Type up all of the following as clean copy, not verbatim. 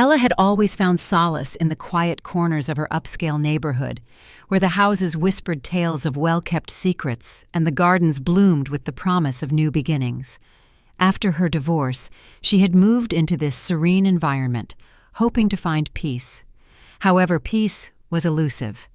Ella had always found solace in the quiet corners of her upscale neighborhood, where the houses whispered tales of well-kept secrets and the gardens bloomed with the promise of new beginnings. After her divorce, she had moved into this serene environment, hoping to find peace. However, peace was elusive,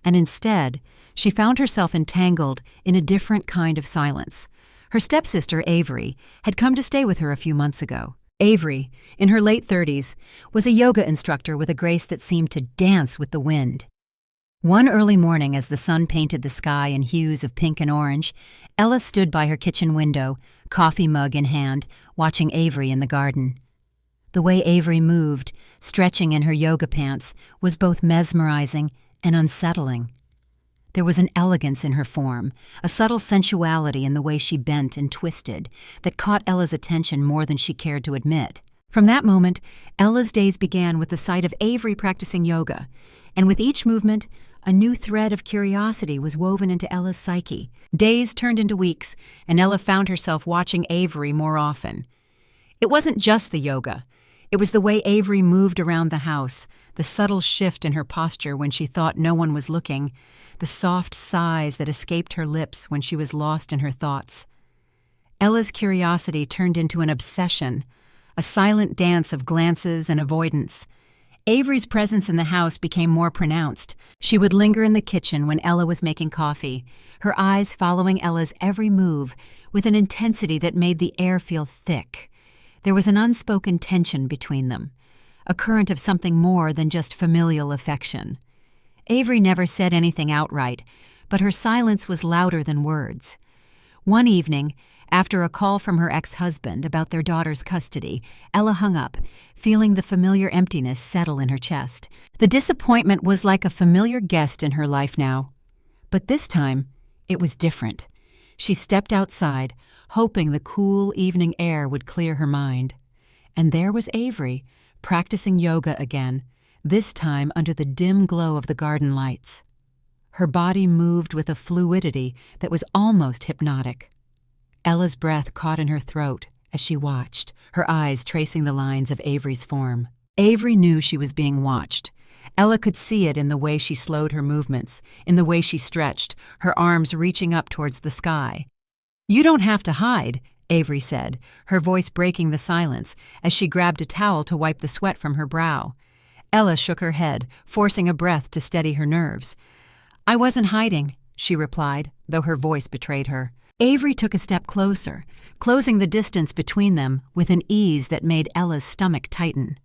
and instead, she found herself entangled in a different kind of silence. Her stepsister, Avery, had come to stay with her a few months ago. Avery, in her late 30s, was a yoga instructor with a grace that seemed to dance with the wind. One early morning, as the sun painted the sky in hues of pink and orange, Ella stood by her kitchen window, coffee mug in hand, watching Avery in the garden. The way Avery moved, stretching in her yoga pants, was both mesmerizing and unsettling. There was an elegance in her form, a subtle sensuality in the way she bent and twisted, that caught Ella's attention more than she cared to admit. From that moment, Ella's days began with the sight of Avery practicing yoga, and with each movement, a new thread of curiosity was woven into Ella's psyche. Days turned into weeks, and Ella found herself watching Avery more often. It wasn't just the yoga. It was the way Avery moved around the house, the subtle shift in her posture when she thought no one was looking, the soft sighs that escaped her lips when she was lost in her thoughts. Ella's curiosity turned into an obsession, a silent dance of glances and avoidance. Avery's presence in the house became more pronounced. She would linger in the kitchen when Ella was making coffee, her eyes following Ella's every move with an intensity that made the air feel thick. There was an unspoken tension between them, a current of something more than just familial affection. Avery never said anything outright, but her silence was louder than words. One evening, after a call from her ex-husband about their daughter's custody, Ella hung up, feeling the familiar emptiness settle in her chest. The disappointment was like a familiar guest in her life now. But this time, it was different. She stepped outside, hoping the cool evening air would clear her mind. And there was Avery, practicing yoga again, this time under the dim glow of the garden lights. Her body moved with a fluidity that was almost hypnotic. Ella's breath caught in her throat as she watched, her eyes tracing the lines of Avery's form. Avery knew she was being watched. Ella could see it in the way she slowed her movements, in the way she stretched, her arms reaching up towards the sky. "You don't have to hide," Avery said, her voice breaking the silence as she grabbed a towel to wipe the sweat from her brow. Ella shook her head, forcing a breath to steady her nerves. "I wasn't hiding," she replied, though her voice betrayed her. Avery took a step closer, closing the distance between them with an ease that made Ella's stomach tighten.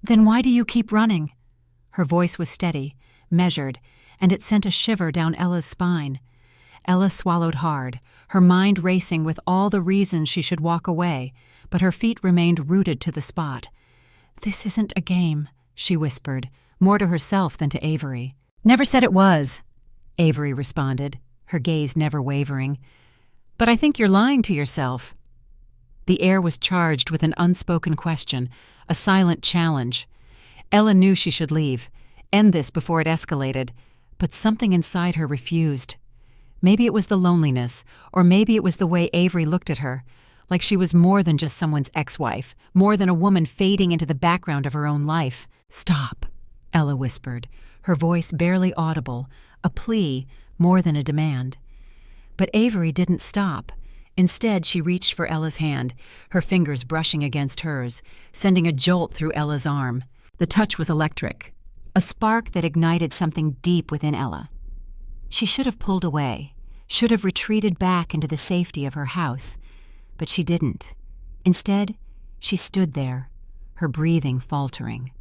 "Then why do you keep running?" Her voice was steady, measured, and it sent a shiver down Ella's spine. Ella swallowed hard, her mind racing with all the reasons she should walk away, but her feet remained rooted to the spot. "This isn't a game," she whispered, more to herself than to Avery. "Never said it was," Avery responded, her gaze never wavering. "But I think you're lying to yourself." The air was charged with an unspoken question, a silent challenge. Ella knew she should leave, end this before it escalated, but something inside her refused. Maybe it was the loneliness, or maybe it was the way Avery looked at her, like she was more than just someone's ex-wife, more than a woman fading into the background of her own life. "Stop," Ella whispered, her voice barely audible, a plea more than a demand. But Avery didn't stop. Instead, she reached for Ella's hand, her fingers brushing against hers, sending a jolt through Ella's arm. The touch was electric, a spark that ignited something deep within Ella. She should have pulled away, should have retreated back into the safety of her house, but she didn't. Instead, she stood there, her breathing faltering,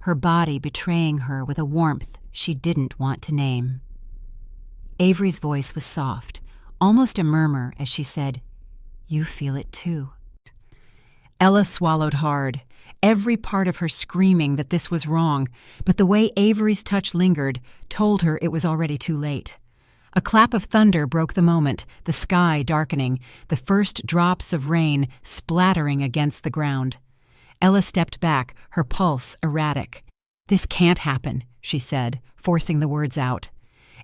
her body betraying her with a warmth she didn't want to name. Avery's voice was soft, almost a murmur as she said, "You feel it too." Ella swallowed hard, every part of her screaming that this was wrong, but the way Avery's touch lingered told her it was already too late. A clap of thunder broke the moment, the sky darkening, the first drops of rain splattering against the ground. Ella stepped back, her pulse erratic. "This can't happen," she said, forcing the words out.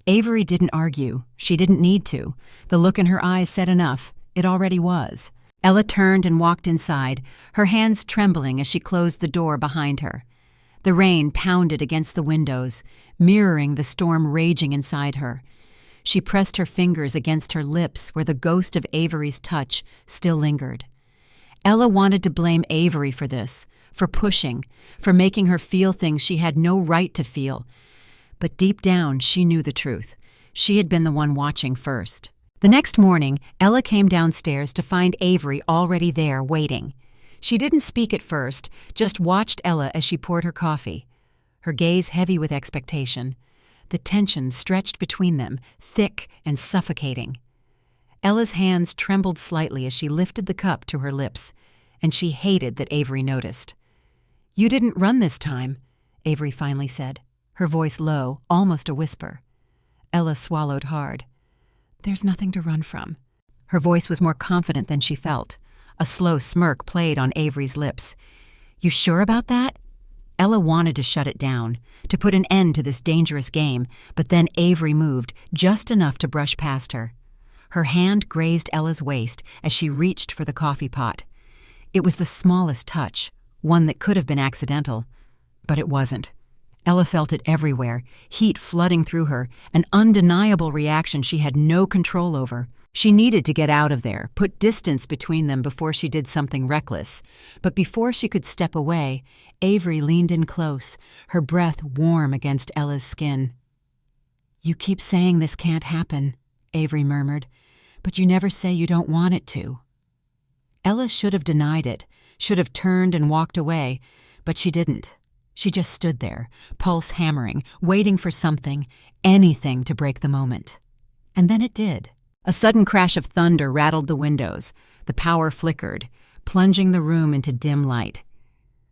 Avery didn't argue. She didn't need to. The look in her eyes said enough. It already was. Ella turned and walked inside, her hands trembling as she closed the door behind her. The rain pounded against the windows, mirroring the storm raging inside her. She pressed her fingers against her lips where the ghost of Avery's touch still lingered. Ella wanted to blame Avery for this, for pushing, for making her feel things she had no right to feel. But deep down, she knew the truth. She had been the one watching first. The next morning, Ella came downstairs to find Avery already there, waiting. She didn't speak at first, just watched Ella as she poured her coffee, her gaze heavy with expectation. The tension stretched between them, thick and suffocating. Ella's hands trembled slightly as she lifted the cup to her lips, and she hated that Avery noticed. "You didn't run this time," Avery finally said, her voice low, almost a whisper. Ella swallowed hard. "There's nothing to run from." Her voice was more confident than she felt. A slow smirk played on Avery's lips. "You sure about that?" Ella wanted to shut it down, to put an end to this dangerous game, but then Avery moved, just enough to brush past her. Her hand grazed Ella's waist as she reached for the coffee pot. It was the smallest touch, one that could have been accidental, but it wasn't. Ella felt it everywhere, heat flooding through her, an undeniable reaction she had no control over. She needed to get out of there, put distance between them before she did something reckless. But before she could step away, Avery leaned in close, her breath warm against Ella's skin. "You keep saying this can't happen," Avery murmured, "but you never say you don't want it to." Ella should have denied it, should have turned and walked away, but she didn't. She just stood there, pulse hammering, waiting for something, anything to break the moment. And then it did. A sudden crash of thunder rattled the windows. The power flickered, plunging the room into dim light.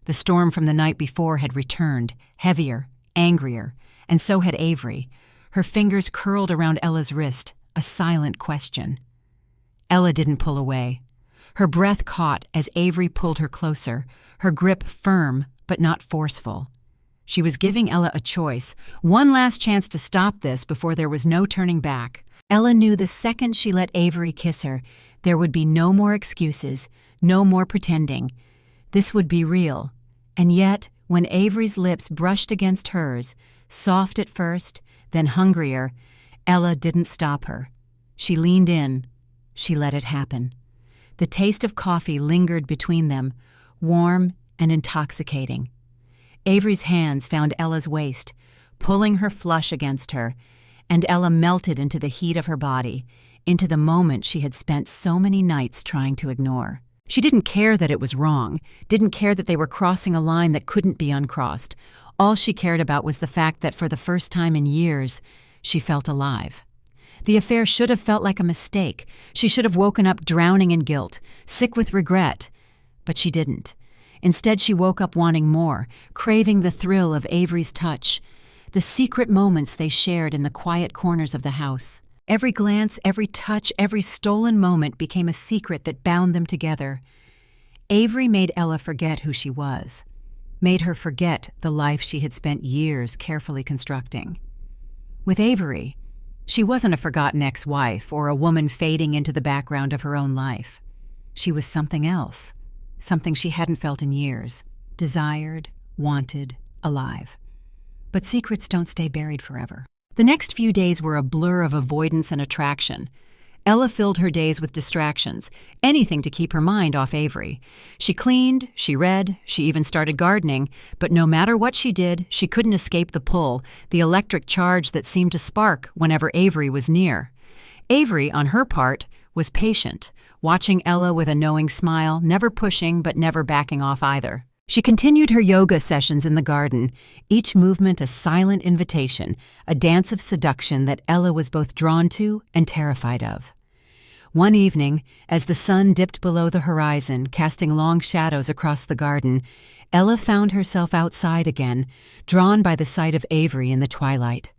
The storm from the night before had returned, heavier, angrier, and so had Avery. Her fingers curled around Ella's wrist, a silent question. Ella didn't pull away. Her breath caught as Avery pulled her closer, her grip firm but not forceful. She was giving Ella a choice, one last chance to stop this before there was no turning back. Ella knew the second she let Avery kiss her, there would be no more excuses, no more pretending. This would be real. And yet, when Avery's lips brushed against hers, soft at first, then hungrier, Ella didn't stop her. She leaned in. She let it happen. The taste of coffee lingered between them, warm and intoxicating. Avery's hands found Ella's waist, pulling her flush against her, and Ella melted into the heat of her body, into the moment she had spent so many nights trying to ignore. She didn't care that it was wrong, didn't care that they were crossing a line that couldn't be uncrossed. All she cared about was the fact that for the first time in years, she felt alive. The affair should have felt like a mistake. She should have woken up drowning in guilt, sick with regret. But she didn't. Instead, she woke up wanting more, craving the thrill of Avery's touch, the secret moments they shared in the quiet corners of the house. Every glance, every touch, every stolen moment became a secret that bound them together. Avery made Ella forget who she was, made her forget the life she had spent years carefully constructing. With Avery, she wasn't a forgotten ex-wife or a woman fading into the background of her own life. She was something else, something she hadn't felt in years, desired, wanted, alive. But secrets don't stay buried forever. The next few days were a blur of avoidance and attraction. Ella filled her days with distractions, anything to keep her mind off Avery. She cleaned, she read, she even started gardening, but no matter what she did, she couldn't escape the pull, the electric charge that seemed to spark whenever Avery was near. Avery, on her part, was patient, watching Ella with a knowing smile, never pushing but never backing off either. She continued her yoga sessions in the garden, each movement a silent invitation, a dance of seduction that Ella was both drawn to and terrified of. One evening, as the sun dipped below the horizon, casting long shadows across the garden, Ella found herself outside again, drawn by the sight of Avery in the twilight.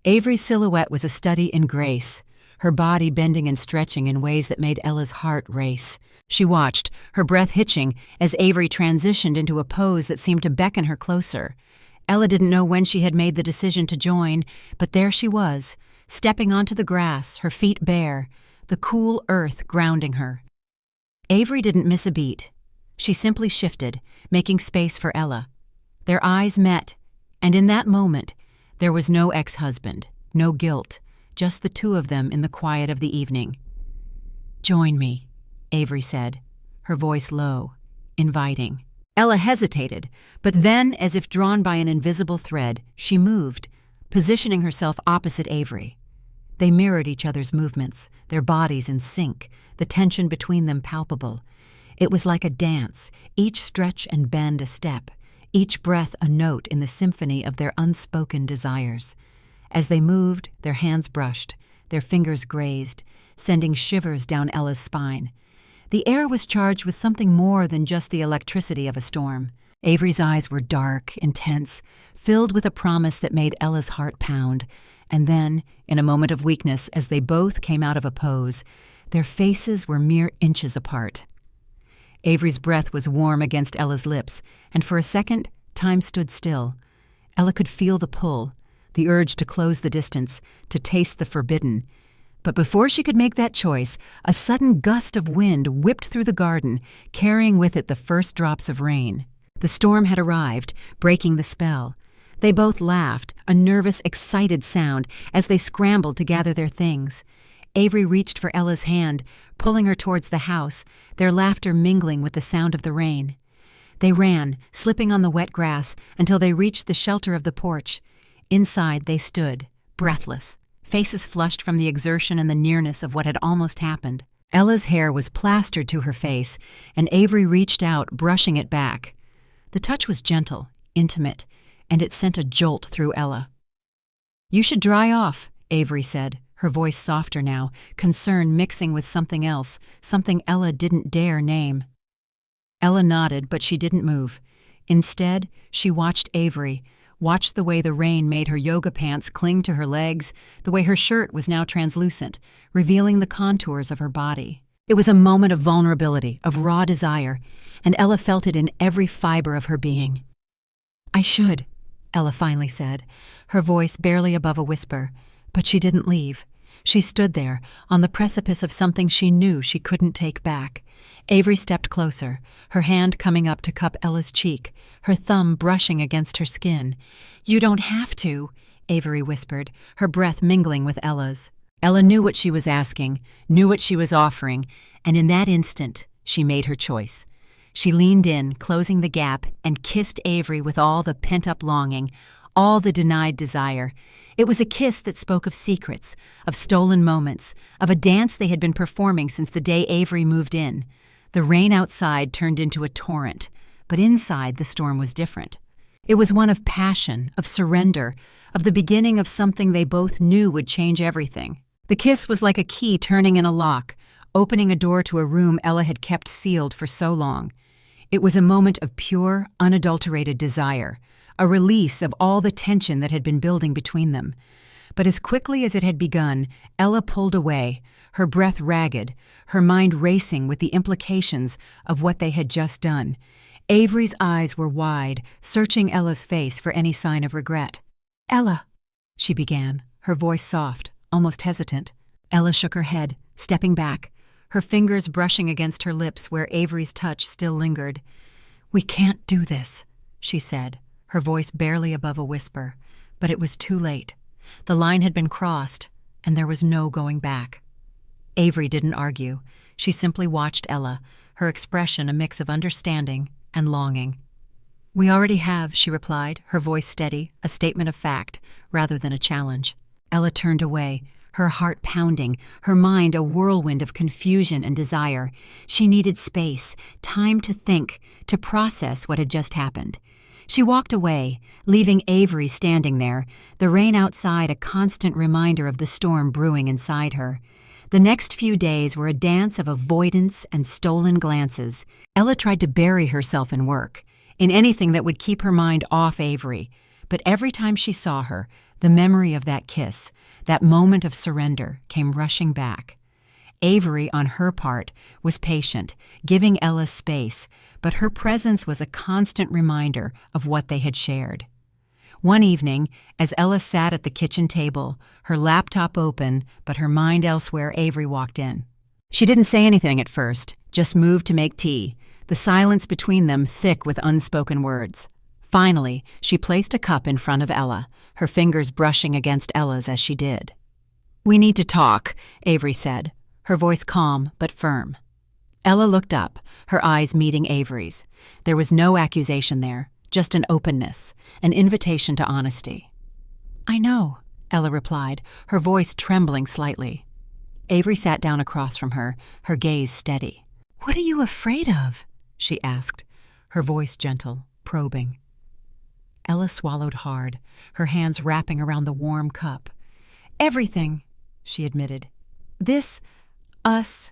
Avery's silhouette was a study in grace, her body bending and stretching in ways that made Ella's heart race. She watched, her breath hitching, as Avery transitioned into a pose that seemed to beckon her closer. Ella didn't know when she had made the decision to join, but there she was, stepping onto the grass, her feet bare, the cool earth grounding her. Avery didn't miss a beat. She simply shifted, making space for Ella. Their eyes met, and in that moment, there was no ex-husband, no guilt, just the two of them in the quiet of the evening. "Join me," Avery said, her voice low, inviting. Ella hesitated, but then, as if drawn by an invisible thread, she moved, positioning herself opposite Avery. They mirrored each other's movements, their bodies in sync, the tension between them palpable. It was like a dance, each stretch and bend a step, each breath a note in the symphony of their unspoken desires. As they moved, their hands brushed, their fingers grazed, sending shivers down Ella's spine. The air was charged with something more than just the electricity of a storm. Avery's eyes were dark, intense, filled with a promise that made Ella's heart pound. And then, in a moment of weakness, as they both came out of a pose, their faces were mere inches apart. Avery's breath was warm against Ella's lips, and for a second, time stood still. Ella could feel the pull, the urge to close the distance, to taste the forbidden. But before she could make that choice, a sudden gust of wind whipped through the garden, carrying with it the first drops of rain. The storm had arrived, breaking the spell. They both laughed, a nervous, excited sound, as they scrambled to gather their things. Avery reached for Ella's hand, pulling her towards the house, their laughter mingling with the sound of the rain. They ran, slipping on the wet grass, until they reached the shelter of the porch. Inside they stood, breathless, faces flushed from the exertion and the nearness of what had almost happened. Ella's hair was plastered to her face, and Avery reached out, brushing it back. The touch was gentle, intimate, and it sent a jolt through Ella. "You should dry off," Avery said, her voice softer now, concern mixing with something else, something Ella didn't dare name. Ella nodded, but she didn't move. Instead, she watched Avery, watched the way the rain made her yoga pants cling to her legs, the way her shirt was now translucent, revealing the contours of her body. It was a moment of vulnerability, of raw desire, and Ella felt it in every fiber of her being. "I should," Ella finally said, her voice barely above a whisper, but she didn't leave. She stood there, on the precipice of something she knew she couldn't take back. Avery stepped closer, her hand coming up to cup Ella's cheek, her thumb brushing against her skin. "You don't have to," Avery whispered, her breath mingling with Ella's. Ella knew what she was asking, knew what she was offering, and in that instant, she made her choice. She leaned in, closing the gap, and kissed Avery with all the pent-up longing, all the denied desire. It was a kiss that spoke of secrets, of stolen moments, of a dance they had been performing since the day Avery moved in. The rain outside turned into a torrent, but inside the storm was different. It was one of passion, of surrender, of the beginning of something they both knew would change everything. The kiss was like a key turning in a lock, opening a door to a room Ella had kept sealed for so long. It was a moment of pure, unadulterated desire, a release of all the tension that had been building between them. But as quickly as it had begun, Ella pulled away, her breath ragged, her mind racing with the implications of what they had just done. Avery's eyes were wide, searching Ella's face for any sign of regret. "Ella," she began, her voice soft, almost hesitant. Ella shook her head, stepping back, her fingers brushing against her lips where Avery's touch still lingered. "We can't do this," she said, her voice barely above a whisper. But it was too late. The line had been crossed, and there was no going back. Avery didn't argue. She simply watched Ella, her expression a mix of understanding and longing. "We already have," she replied, her voice steady, a statement of fact rather than a challenge. Ella turned away, her heart pounding, her mind a whirlwind of confusion and desire. She needed space, time to think, to process what had just happened. She walked away, leaving Avery standing there, the rain outside a constant reminder of the storm brewing inside her. The next few days were a dance of avoidance and stolen glances. Ella tried to bury herself in work, in anything that would keep her mind off Avery, but every time she saw her, the memory of that kiss, that moment of surrender, came rushing back. Avery, on her part, was patient, giving Ella space, but her presence was a constant reminder of what they had shared. One evening, as Ella sat at the kitchen table, her laptop open, but her mind elsewhere, Avery walked in. She didn't say anything at first, Just moved to make tea, the silence between them thick with unspoken words. Finally, she placed a cup in front of Ella, her fingers brushing against Ella's as she did. "We need to talk," Avery said, her voice calm but firm. Ella looked up, her eyes meeting Avery's. There was no accusation there, just an openness, an invitation to honesty. "I know," Ella replied, her voice trembling slightly. Avery sat down across from her, her gaze steady. "What are you afraid of?" she asked, her voice gentle, probing. Ella swallowed hard, her hands wrapping around the warm cup. "Everything," she admitted. Us.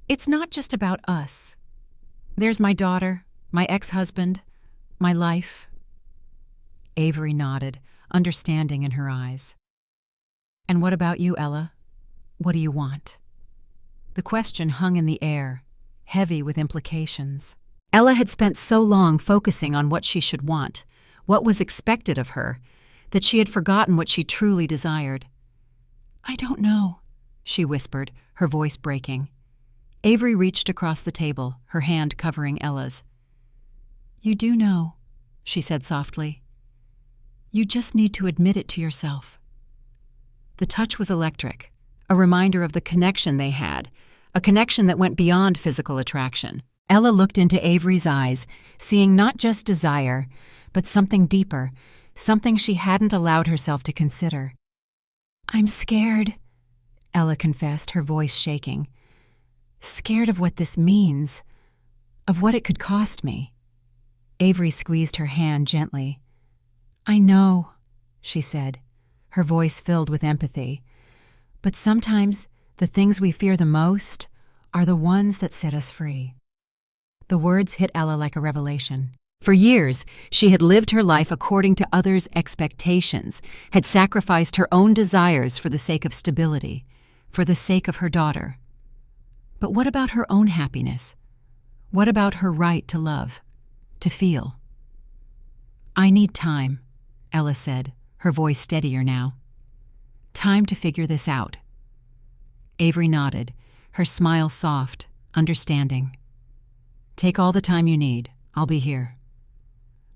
It's not just about us. There's my daughter, my ex-husband, my life." Avery nodded, understanding in her eyes. "And what about you, Ella? What do you want?" The question hung in the air, heavy with implications. Ella had spent so long focusing on what she should want, what was expected of her, that she had forgotten what she truly desired. "I don't know," she whispered, her voice breaking. Avery reached across the table, her hand covering Ella's. "You do know," she said softly. "You just need to admit it to yourself." The touch was electric, a reminder of the connection they had, a connection that went beyond physical attraction. Ella looked into Avery's eyes, seeing not just desire, but something deeper, something she hadn't allowed herself to consider. "I'm scared," Ella confessed, her voice shaking. "Scared of what this means, of what it could cost me." Avery squeezed her hand gently. "I know," she said, her voice filled with empathy. "But sometimes the things we fear the most are the ones that set us free." The words hit Ella like a revelation. For years, she had lived her life according to others' expectations, had sacrificed her own desires for the sake of stability, for the sake of her daughter. But what about her own happiness? What about her right to love, to feel? "I need time," Ella said, her voice steadier now. "Time to figure this out." Avery nodded, her smile soft, understanding. "Take all the time you need. I'll be here."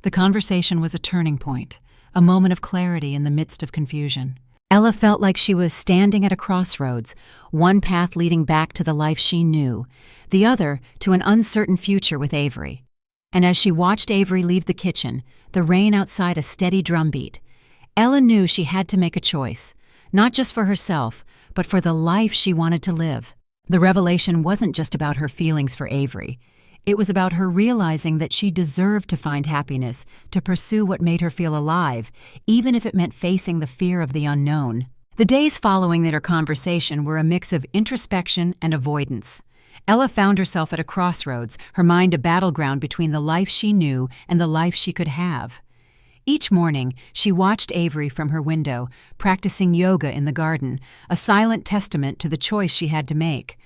The conversation was a turning point, a moment of clarity in the midst of confusion. Ella felt like she was standing at a crossroads, one path leading back to the life she knew, the other to an uncertain future with Avery. And as she watched Avery leave the kitchen, the rain outside a steady drumbeat, Ella knew she had to make a choice, not just for herself, but for the life she wanted to live. The revelation wasn't just about her feelings for Avery. It was about her realizing that she deserved to find happiness, to pursue what made her feel alive, even if it meant facing the fear of the unknown. The days following their conversation were a mix of introspection and avoidance. Ella found herself at a crossroads, her mind a battleground between the life she knew and the life she could have. Each morning, she watched Avery from her window, practicing yoga in the garden, a silent testament to the choice she had to make.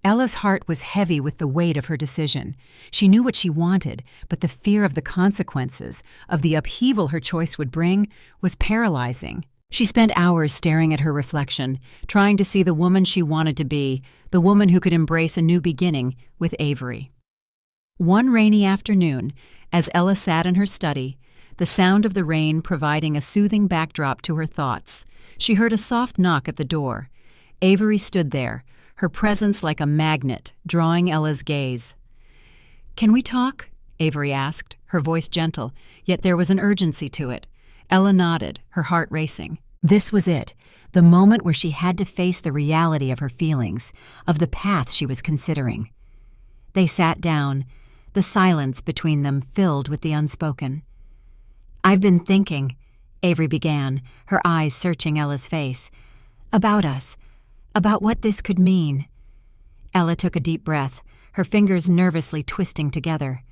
Ella's heart was heavy with the weight of her decision. She knew what she wanted, but the fear of the consequences, of the upheaval her choice would bring, was paralyzing. She spent hours staring at her reflection, trying to see the woman she wanted to be, the woman who could embrace a new beginning with Avery. One rainy afternoon, as Ella sat in her study, the sound of the rain providing a soothing backdrop to her thoughts, she heard a soft knock at the door. Avery stood there, her presence like a magnet, drawing Ella's gaze. "Can we talk?" Avery asked, her voice gentle, yet there was an urgency to it. Ella nodded, her heart racing. This was it, the moment where she had to face the reality of her feelings, of the path she was considering. They sat down, the silence between them filled with the unspoken. "I've been thinking," Avery began, her eyes searching Ella's face, "about us. About what this could mean." Ella took a deep breath, her fingers nervously twisting together.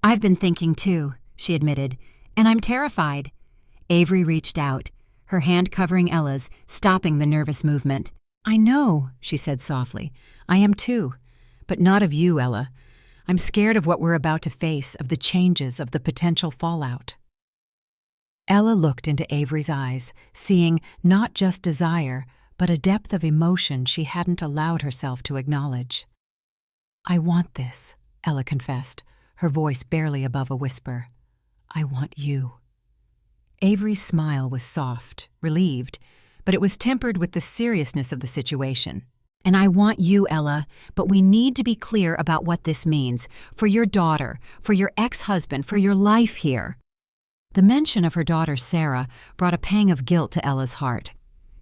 "I've been thinking too," she admitted, "and I'm terrified." Avery reached out, her hand covering Ella's, stopping the nervous movement. "I know," she said softly. "I am too. But not of you, Ella. I'm scared of what we're about to face, of the changes, of the potential fallout." Ella looked into Avery's eyes, seeing not just desire, but a depth of emotion she hadn't allowed herself to acknowledge. "I want this," Ella confessed, her voice barely above a whisper. "I want you." Avery's smile was soft, relieved, but it was tempered with the seriousness of the situation. "And I want you, Ella, but we need to be clear about what this means, for your daughter, for your ex-husband, for your life here." The mention of her daughter Sarah brought a pang of guilt to Ella's heart.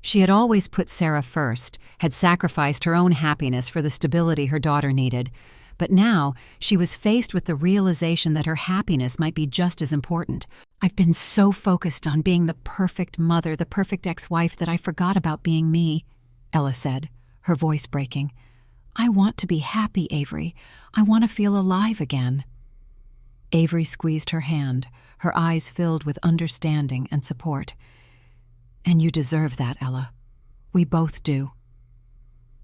She had always put Sarah first, had sacrificed her own happiness for the stability her daughter needed, but now she was faced with the realization that her happiness might be just as important. "I've been so focused on being the perfect mother, the perfect ex-wife, that I forgot about being me," Ella said, her voice breaking. "I want to be happy, Avery. I want to feel alive again." Avery squeezed her hand, her eyes filled with understanding and support. "And you deserve that, Ella. We both do."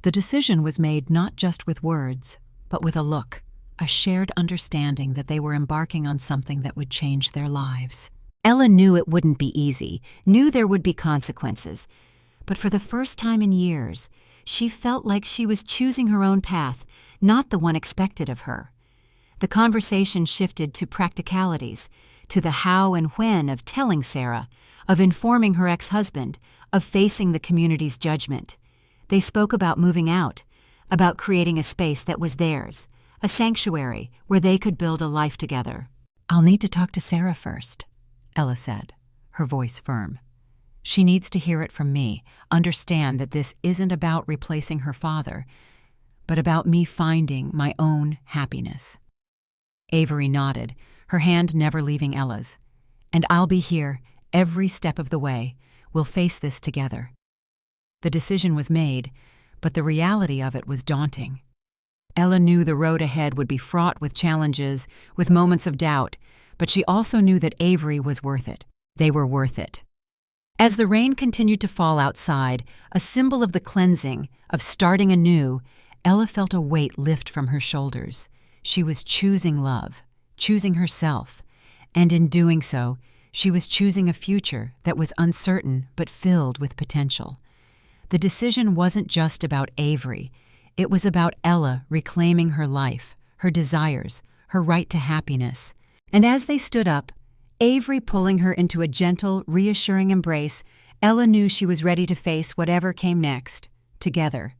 The decision was made not just with words, but with a look, a shared understanding that they were embarking on something that would change their lives. Ella knew it wouldn't be easy, knew there would be consequences, but for the first time in years, she felt like she was choosing her own path, not the one expected of her. The conversation shifted to practicalities, to the how and when of telling Sarah, of informing her ex-husband, of facing the community's judgment. They spoke about moving out, about creating a space that was theirs, a sanctuary where they could build a life together. "I'll need to talk to Sarah first," Ella said, her voice firm. "She needs to hear it from me, understand that this isn't about replacing her father, but about me finding my own happiness." Avery nodded, her hand never leaving Ella's. "And I'll be here every step of the way. We'll face this together." The decision was made, but the reality of it was daunting. Ella knew the road ahead would be fraught with challenges, with moments of doubt, but she also knew that Avery was worth it. They were worth it. As the rain continued to fall outside, a symbol of the cleansing, of starting anew, Ella felt a weight lift from her shoulders. She was choosing love, choosing herself, and in doing so, she was choosing a future that was uncertain but filled with potential. The decision wasn't just about Avery. It was about Ella reclaiming her life, her desires, her right to happiness. And as they stood up, Avery pulling her into a gentle, reassuring embrace, Ella knew she was ready to face whatever came next, together.